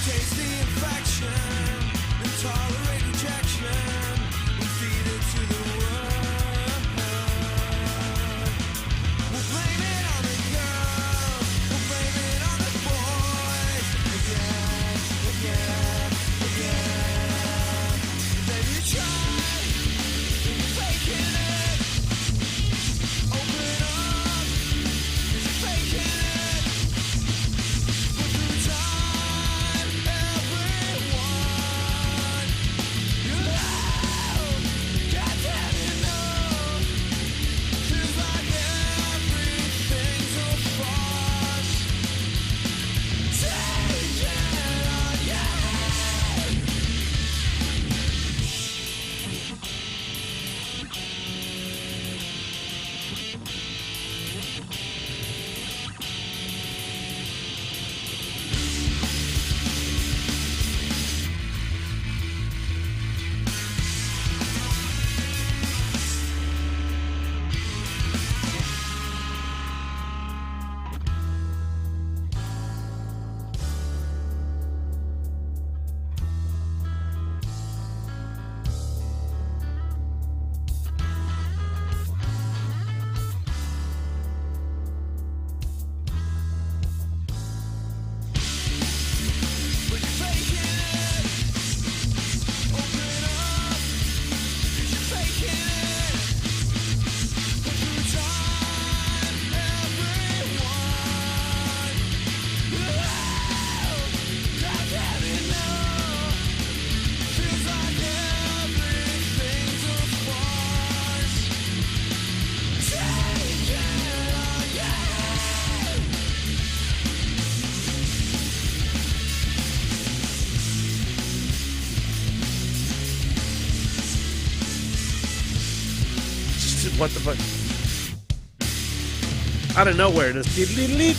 Taste the infection and tolerate rejection. We feed it to the world. We'll blame it on the girls, we'll blame it on the boys. Again. Then you try, you're faking it. Open up, 'cause you're faking it. But through time, everyone, you know, goddamn you know. Feels like everything's a farce. Take it on your head. But you're faking it. Open up, 'cause you're faking it. But through time, everyone, goddamn you know. Feels like everything's a farce. Take it on your head. Just what the fuck? Out of nowhere, this diddly-diddly.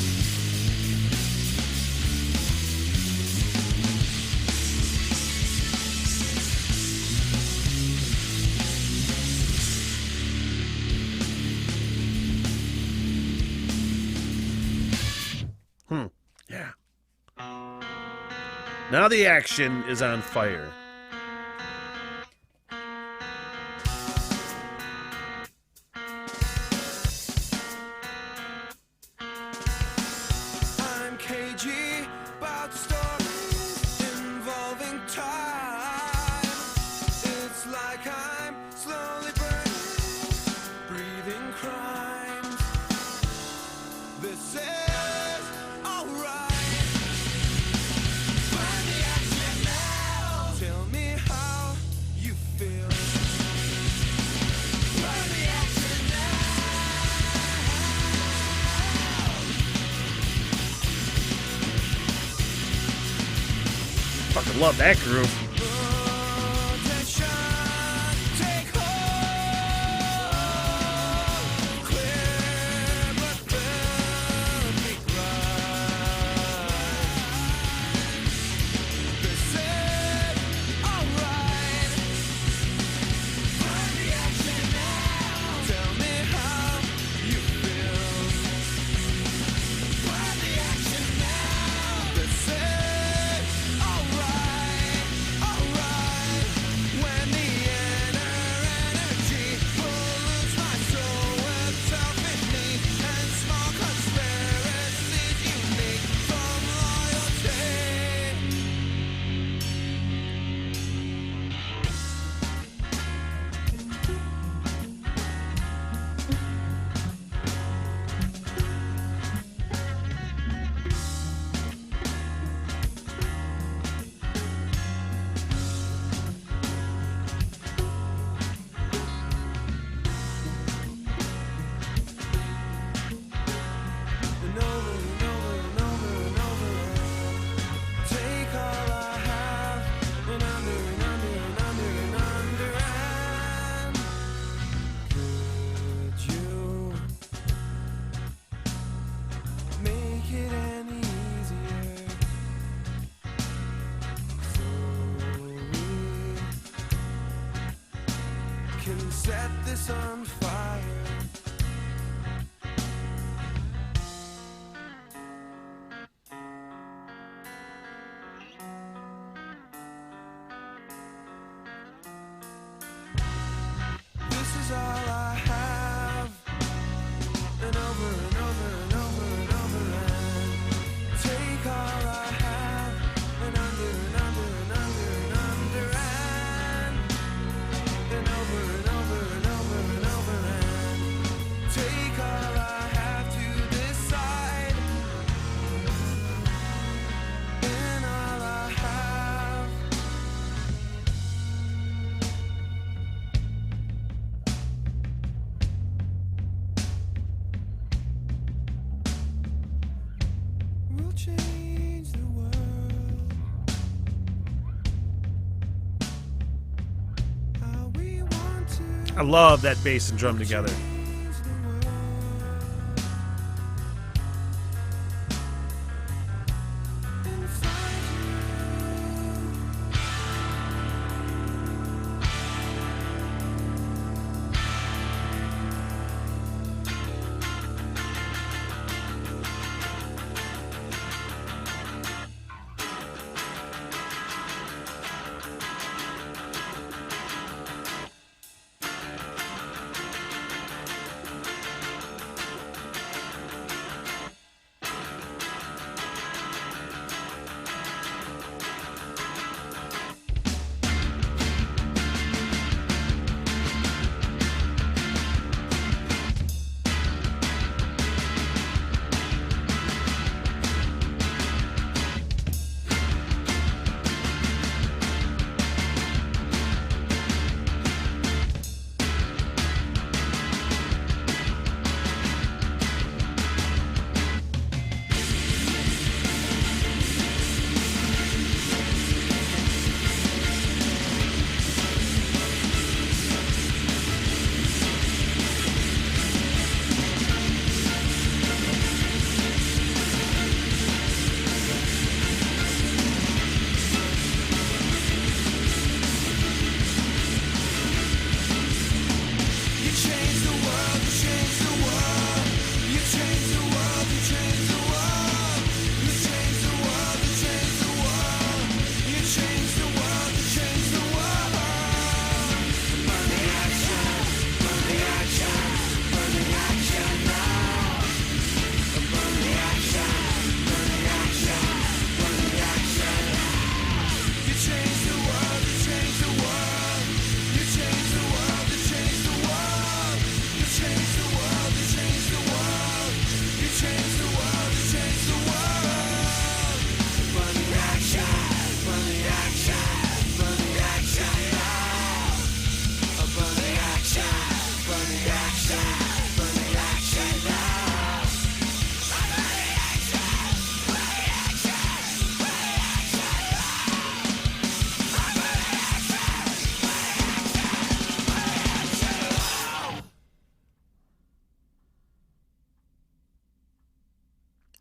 Yeah. Now the action is on fire. I'm cagey about the story. Love that groove. Set this on fire. This is all I have, and over and over and over and over and take all I have, and under and under and under and under and over and over and over and over and take all I have to decide, and all I have. We'll change the world how we want to. I love that bass and drum together. Change the world and find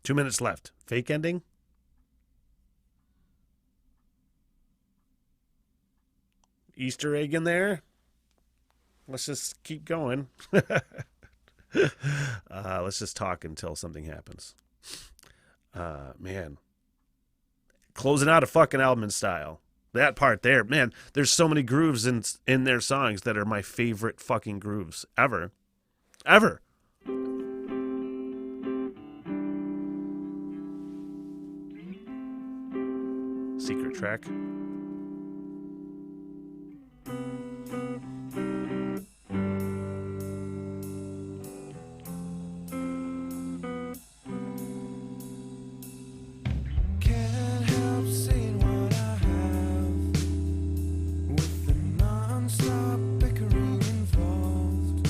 2 minutes left. Fake ending? Easter egg in there? Let's just keep going. Let's just talk until something happens. Man. Closing out a fucking album in style. That part there, man, there's so many grooves in their songs that are my favorite fucking grooves ever. Ever. Secret track. Can't help seeing what I have with the non-stop bickering involved.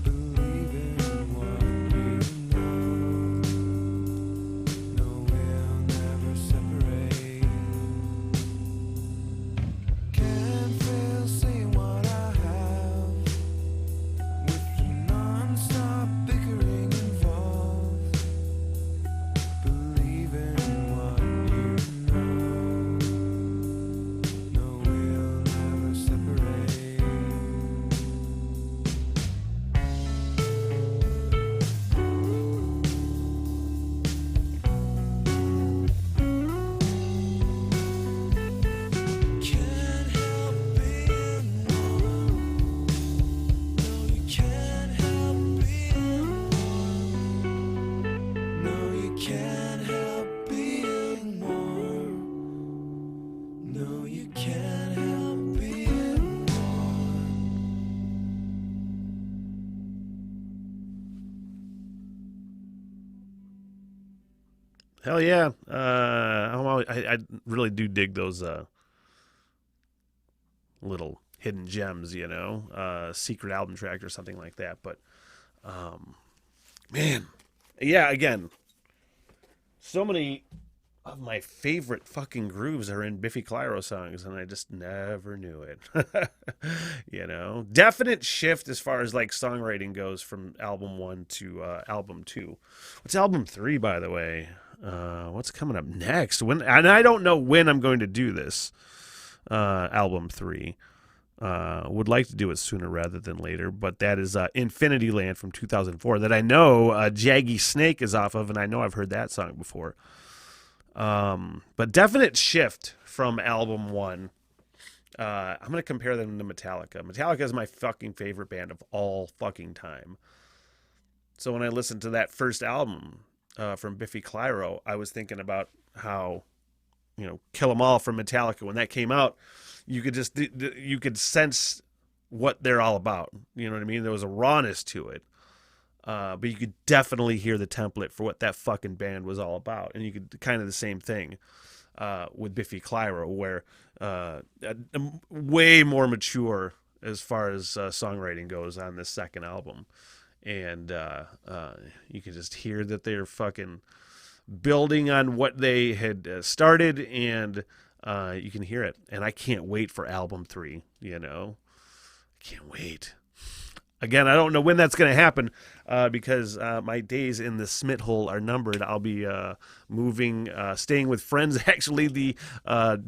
Believe in what you know. No, we'll never separate. Can't fail seeing what I have with the non-stop bickering involved. Believe in what you know. No, we'll never separate. Can't help being warm. No, you can't help being warm. No, you can't help being warm. No, you can't help being warm. Hell yeah. I really do dig those little hidden gems, you know, secret album track or something like that. But, man, yeah, again, so many of my favorite fucking grooves are in Biffy Clyro songs, and I just never knew it. You know, definite shift as far as like songwriting goes from album 1 to album 2. What's album 3, by the way? What's coming up next? And I don't know when I'm going to do this. Album 3. Would like to do it sooner rather than later, but that is Infinity Land from 2004 that I know Jaggy Snake is off of, and I know I've heard that song before. But definite shift from album 1. I'm going to compare them to Metallica. Metallica is my fucking favorite band of all fucking time. So when I listened to that first album from Biffy Clyro, I was thinking about how, you know, Kill 'Em All from Metallica, when that came out, you could sense what they're all about. You know what I mean? There was a rawness to it. But you could definitely hear the template for what that fucking band was all about. And you could kind of the same thing with Biffy Clyro, where way more mature as far as songwriting goes on this second album. And you can just hear that they're fucking building on what they had started, and you can hear it. And I can't wait for album 3, you know? Can't wait. Again, I don't know when that's going to happen because my days in the Smith hole are numbered. I'll be moving, staying with friends. Actually, the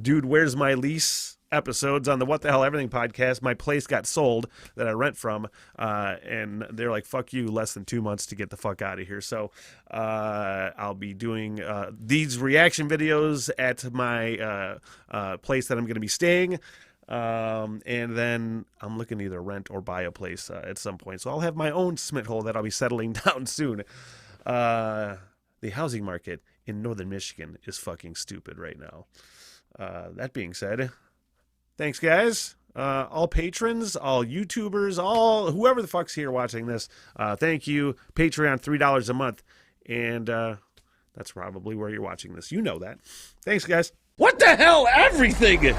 Dude, Where's My Lease episodes on the What the Hell Everything podcast, my place got sold that I rent from, and they're like, fuck you, less than 2 months to get the fuck out of here. So I'll be doing these reaction videos at my place that I'm going to be staying. And then I'm looking to either rent or buy a place at some point. So I'll have my own Smith hole that I'll be settling down soon. The housing market in northern Michigan is fucking stupid right now. That being said, thanks, guys. All patrons, all YouTubers, all whoever the fuck's here watching this. Thank you. Patreon, $3 a month. And that's probably where you're watching this. You know that. Thanks, guys. What the hell? Everything!